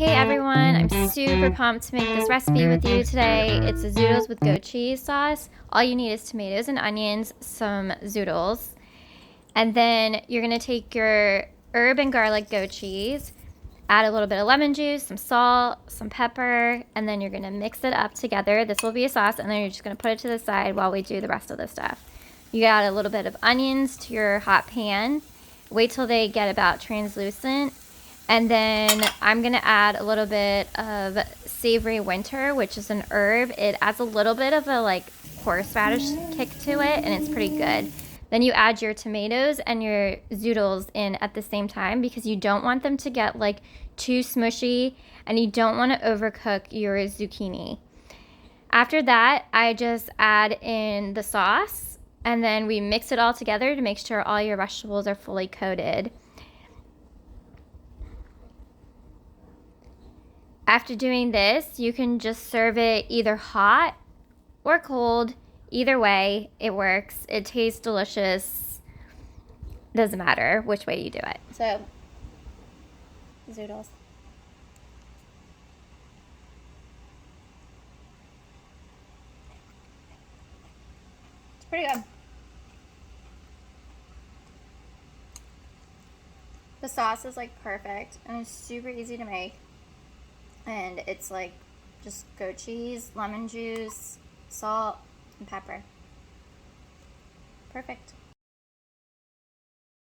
Hey everyone, I'm super pumped to make this recipe with you today. It's a Zoodles with goat cheese sauce. All you need is tomatoes and onions, some Zoodles, and then you're gonna take your herb and garlic goat cheese, add a little bit of lemon juice, some salt, some pepper, and then you're gonna mix it up together. This will be a sauce, and then you're just gonna put it to the side while we do the rest of the stuff. You add a little bit of onions to your hot pan. Wait till they get about translucent. And then I'm going to add a little bit of Savory Winter, which is an herb. It adds a little bit of a like horseradish kick to it, and it's pretty good. Then you add your tomatoes and your zoodles in at the same time because you don't want them to get like too smushy, and you don't want to overcook your zucchini. After that, I just add in the sauce, and then we mix it all together to make sure all your vegetables are fully coated. After doing this, you can just serve it either hot or cold. Either way, it works. It tastes delicious. Doesn't matter which way you do it. So, Zoodles. It's pretty good. The sauce is like perfect, and it's super easy to make. And it's like just goat cheese, lemon juice, salt, and pepper. Perfect.